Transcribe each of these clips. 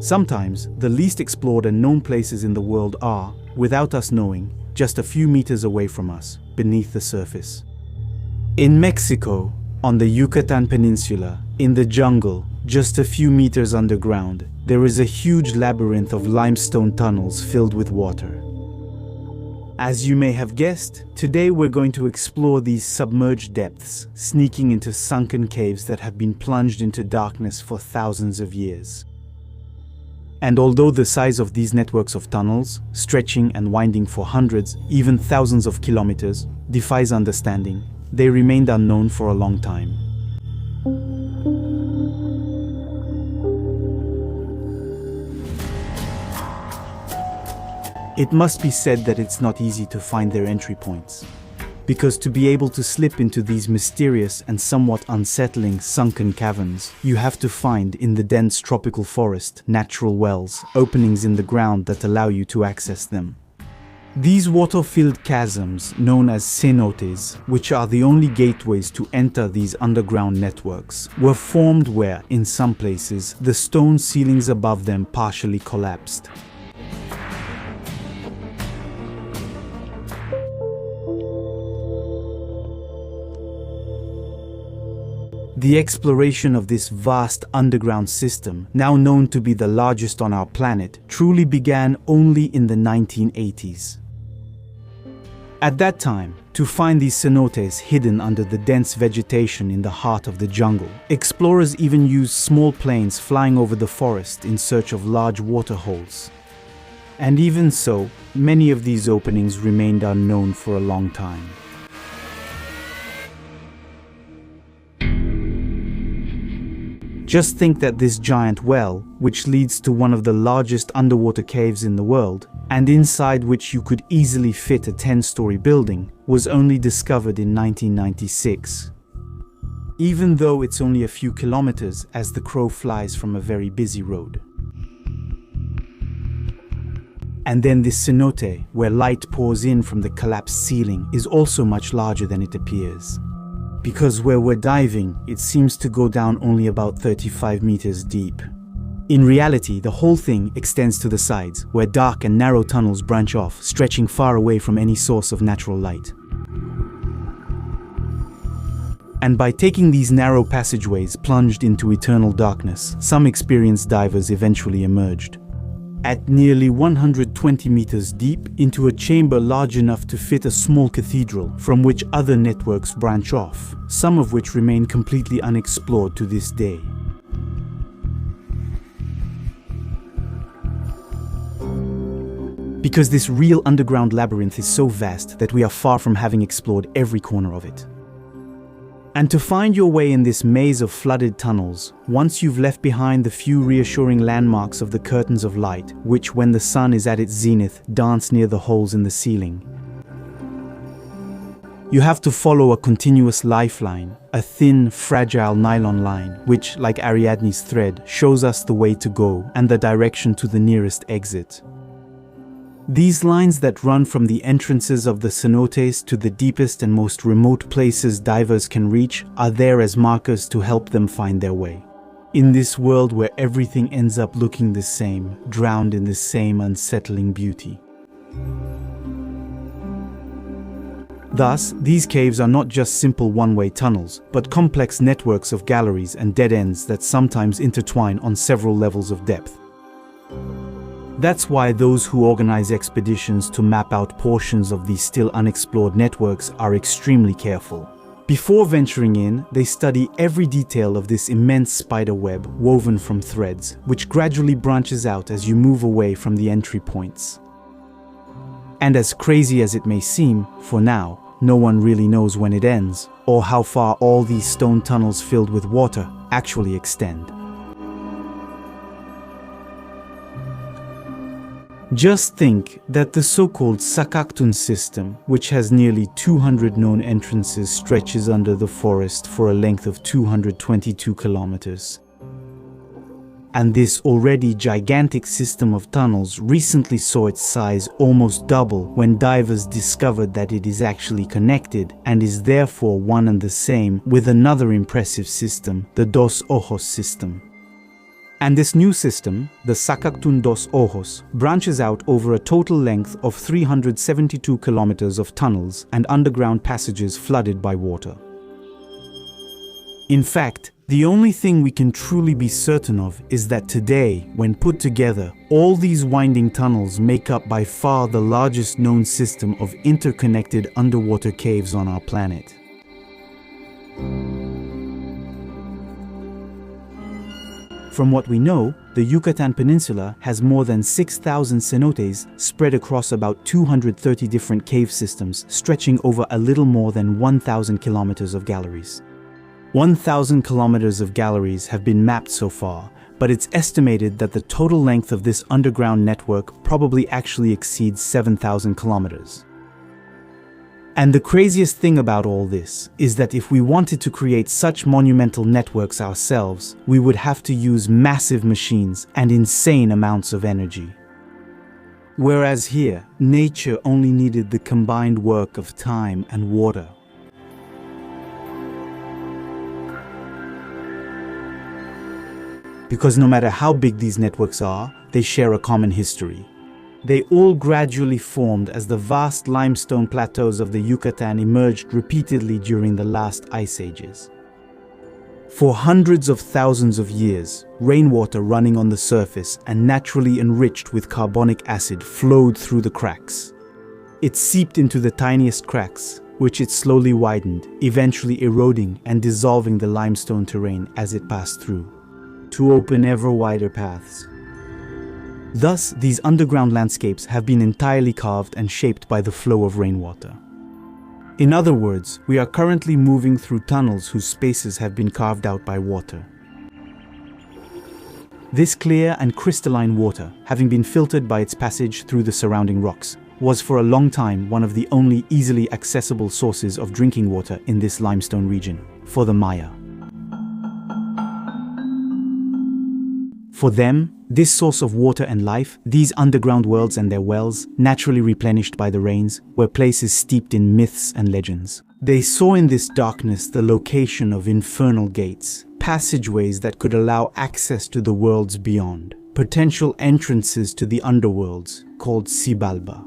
Sometimes, the least explored and known places in the world are, without us knowing, just a few meters away from us, beneath the surface. In Mexico, on the Yucatan Peninsula, in the jungle, just a few meters underground, there is a huge labyrinth of limestone tunnels filled with water. As you may have guessed, today we're going to explore these submerged depths, sneaking into sunken caves that have been plunged into darkness for thousands of years. And although the size of these networks of tunnels, stretching and winding for hundreds, even thousands of kilometers, defies understanding, they remained unknown for a long time. It must be said that it's not easy to find their entry points, because to be able to slip into these mysterious and somewhat unsettling sunken caverns, you have to find in the dense tropical forest natural wells, openings in the ground that allow you to access them. These water-filled chasms, known as cenotes, which are the only gateways to enter these underground networks, were formed where, in some places, the stone ceilings above them partially collapsed. The exploration of this vast underground system, now known to be the largest on our planet, truly began only in the 1980s. At that time, to find these cenotes hidden under the dense vegetation in the heart of the jungle, explorers even used small planes flying over the forest in search of large water holes. And even so, many of these openings remained unknown for a long time. Just think that this giant well, which leads to one of the largest underwater caves in the world, and inside which you could easily fit a 10-story building, was only discovered in 1996. Even though it's only a few kilometers as the crow flies from a very busy road. And then this cenote, where light pours in from the collapsed ceiling, is also much larger than it appears. Because where we're diving, it seems to go down only about 35 meters deep. In reality, the whole thing extends to the sides, where dark and narrow tunnels branch off, stretching far away from any source of natural light. And by taking these narrow passageways plunged into eternal darkness, some experienced divers eventually emerged. At nearly 120 meters deep, into a chamber large enough to fit a small cathedral, from which other networks branch off, some of which remain completely unexplored to this day. Because this real underground labyrinth is so vast that we are far from having explored every corner of it. And to find your way in this maze of flooded tunnels, once you've left behind the few reassuring landmarks of the curtains of light, which, when the sun is at its zenith, dance near the holes in the ceiling, you have to follow a continuous lifeline, a thin, fragile nylon line, which, like Ariadne's thread, shows us the way to go and the direction to the nearest exit. These lines that run from the entrances of the cenotes to the deepest and most remote places divers can reach are there as markers to help them find their way. In this world where everything ends up looking the same, drowned in the same unsettling beauty. Thus, these caves are not just simple one-way tunnels, but complex networks of galleries and dead ends that sometimes intertwine on several levels of depth. That's why those who organize expeditions to map out portions of these still unexplored networks are extremely careful. Before venturing in, they study every detail of this immense spider web woven from threads, which gradually branches out as you move away from the entry points. And as crazy as it may seem, for now, no one really knows when it ends, or how far all these stone tunnels filled with water actually extend. Just think that the so-called Sakakton system, which has nearly 200 known entrances, stretches under the forest for a length of 222 kilometers. And this already gigantic system of tunnels recently saw its size almost double when divers discovered that it is actually connected and is therefore one and the same with another impressive system, the Dos Ojos system. And this new system, the Sakakton dos Ojos, branches out over a total length of 372 kilometers of tunnels and underground passages flooded by water. In fact, the only thing we can truly be certain of is that today, when put together, all these winding tunnels make up by far the largest known system of interconnected underwater caves on our planet. From what we know, the Yucatan Peninsula has more than 6,000 cenotes spread across about 230 different cave systems, stretching over a little more than 1,000 kilometers of galleries. 1,000 kilometers of galleries have been mapped so far, but it's estimated that the total length of this underground network probably actually exceeds 7,000 kilometers. And the craziest thing about all this is that if we wanted to create such monumental networks ourselves, we would have to use massive machines and insane amounts of energy. Whereas here, nature only needed the combined work of time and water. Because no matter how big these networks are, they share a common history. They all gradually formed as the vast limestone plateaus of the Yucatan emerged repeatedly during the last ice ages. For hundreds of thousands of years, rainwater running on the surface and naturally enriched with carbonic acid flowed through the cracks. It seeped into the tiniest cracks, which it slowly widened, eventually eroding and dissolving the limestone terrain as it passed through, to open ever wider paths. Thus, these underground landscapes have been entirely carved and shaped by the flow of rainwater. In other words, we are currently moving through tunnels whose spaces have been carved out by water. This clear and crystalline water, having been filtered by its passage through the surrounding rocks, was for a long time one of the only easily accessible sources of drinking water in this limestone region, for the Maya. For them, this source of water and life, these underground worlds and their wells, naturally replenished by the rains, were places steeped in myths and legends. They saw in this darkness the location of infernal gates, passageways that could allow access to the worlds beyond, potential entrances to the underworlds, called Xibalba.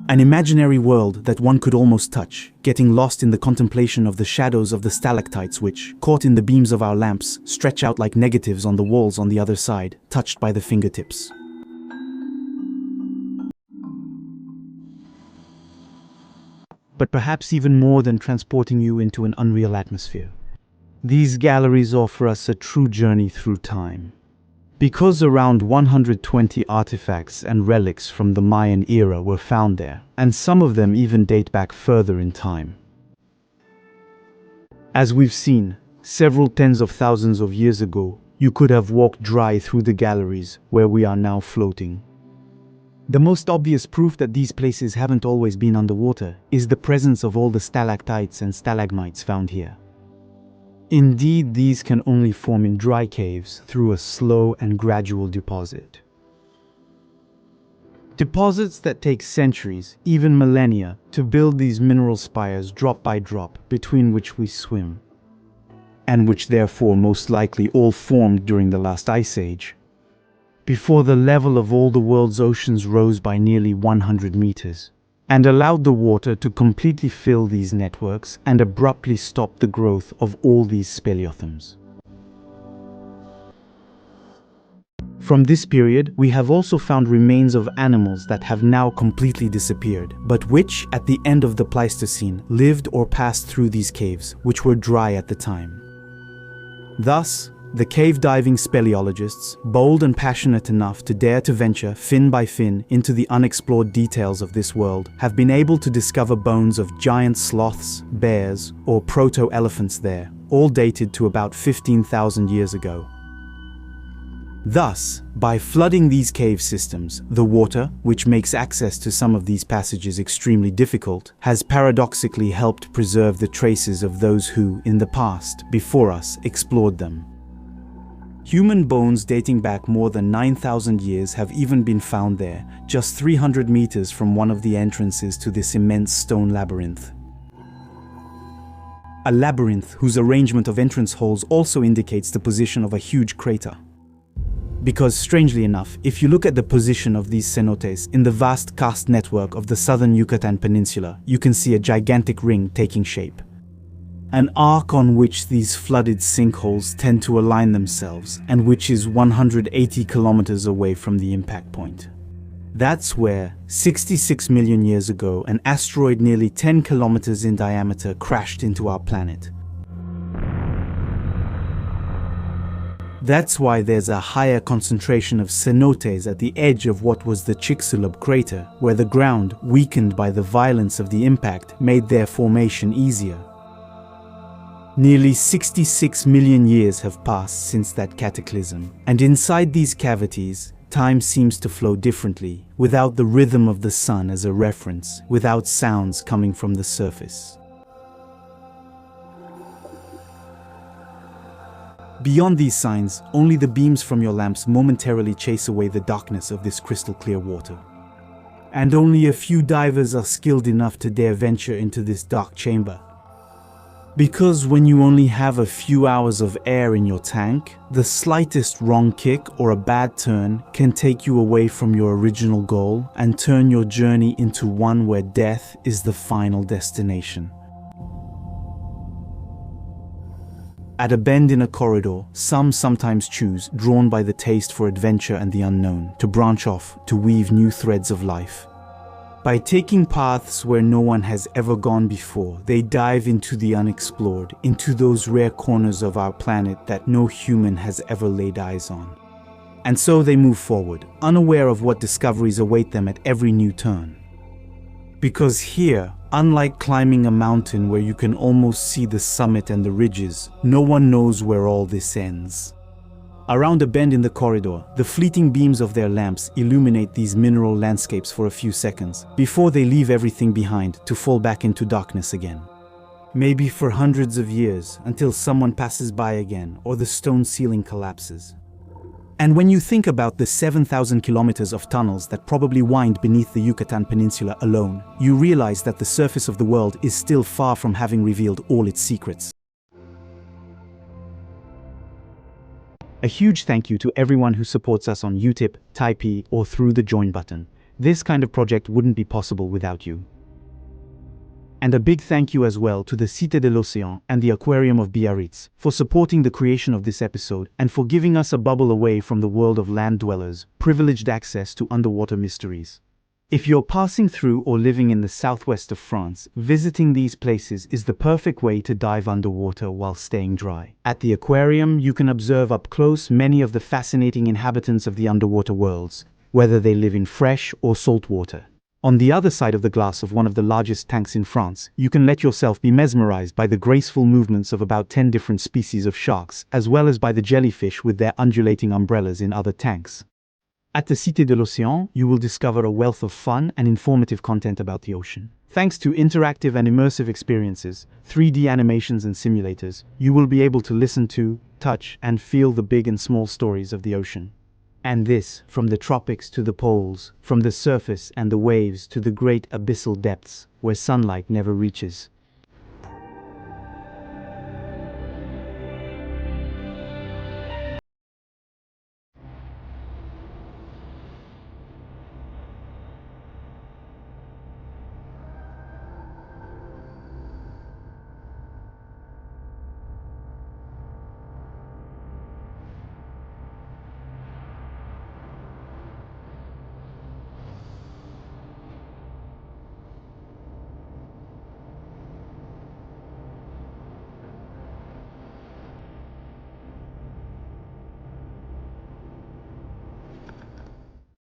An imaginary world that one could almost touch, getting lost in the contemplation of the shadows of the stalactites which, caught in the beams of our lamps, stretch out like negatives on the walls on the other side, touched by the fingertips. But perhaps even more than transporting you into an unreal atmosphere, these galleries offer us a true journey through time. Because around 120 artifacts and relics from the Mayan era were found there, and some of them even date back further in time. As we've seen, several tens of thousands of years ago, you could have walked dry through the galleries where we are now floating. The most obvious proof that these places haven't always been underwater is the presence of all the stalactites and stalagmites found here. Indeed, these can only form in dry caves through a slow and gradual deposit. Deposits that take centuries, even millennia, to build these mineral spires drop by drop between which we swim, and which therefore most likely all formed during the last ice age, before the level of all the world's oceans rose by nearly 100 meters. And allowed the water to completely fill these networks and abruptly stop the growth of all these speleothems. From this period, we have also found remains of animals that have now completely disappeared, but which, at the end of the Pleistocene, lived or passed through these caves, which were dry at the time. Thus, the cave-diving speleologists, bold and passionate enough to dare to venture fin by fin into the unexplored details of this world, have been able to discover bones of giant sloths, bears, or proto-elephants there, all dated to about 15,000 years ago. Thus, by flooding these cave systems, the water, which makes access to some of these passages extremely difficult, has paradoxically helped preserve the traces of those who, in the past, before us, explored them. Human bones dating back more than 9,000 years have even been found there, just 300 meters from one of the entrances to this immense stone labyrinth. A labyrinth whose arrangement of entrance holes also indicates the position of a huge crater. Because, strangely enough, if you look at the position of these cenotes in the vast karst network of the southern Yucatan Peninsula, you can see a gigantic ring taking shape. An arc on which these flooded sinkholes tend to align themselves, and which is 180 kilometers away from the impact point. That's where, 66 million years ago, an asteroid nearly 10 kilometers in diameter crashed into our planet. That's why there's a higher concentration of cenotes at the edge of what was the Chicxulub crater, where the ground, weakened by the violence of the impact, made their formation easier. Nearly 66 million years have passed since that cataclysm, and inside these cavities, time seems to flow differently, without the rhythm of the sun as a reference, without sounds coming from the surface. Beyond these signs, only the beams from your lamps momentarily chase away the darkness of this crystal clear water. And only a few divers are skilled enough to dare venture into this dark chamber. Because when you only have a few hours of air in your tank, the slightest wrong kick or a bad turn can take you away from your original goal and turn your journey into one where death is the final destination. At a bend in a corridor, some sometimes choose, drawn by the taste for adventure and the unknown, to branch off, to weave new threads of life. By taking paths where no one has ever gone before, they dive into the unexplored, into those rare corners of our planet that no human has ever laid eyes on. And so they move forward, unaware of what discoveries await them at every new turn. Because here, unlike climbing a mountain where you can almost see the summit and the ridges, no one knows where all this ends. Around a bend in the corridor, the fleeting beams of their lamps illuminate these mineral landscapes for a few seconds, before they leave everything behind to fall back into darkness again. Maybe for hundreds of years, until someone passes by again, or the stone ceiling collapses. And when you think about the 7,000 kilometers of tunnels that probably wind beneath the Yucatan Peninsula alone, you realize that the surface of the world is still far from having revealed all its secrets. A huge thank you to everyone who supports us on Utip, Typee, or through the join button. This kind of project wouldn't be possible without you. And a big thank you as well to the Cité de l'Océan and the Aquarium of Biarritz for supporting the creation of this episode and for giving us a bubble away from the world of land dwellers, privileged access to underwater mysteries. If you're passing through or living in the southwest of France, visiting these places is the perfect way to dive underwater while staying dry. At the aquarium, you can observe up close many of the fascinating inhabitants of the underwater worlds, whether they live in fresh or salt water. On the other side of the glass of one of the largest tanks in France, you can let yourself be mesmerized by the graceful movements of about 10 different species of sharks, as well as by the jellyfish with their undulating umbrellas in other tanks. At the Cité de l'Océan, you will discover a wealth of fun and informative content about the ocean. Thanks to interactive and immersive experiences, 3D animations and simulators, you will be able to listen to, touch, and feel the big and small stories of the ocean. And this, from the tropics to the poles, from the surface and the waves to the great abyssal depths, where sunlight never reaches.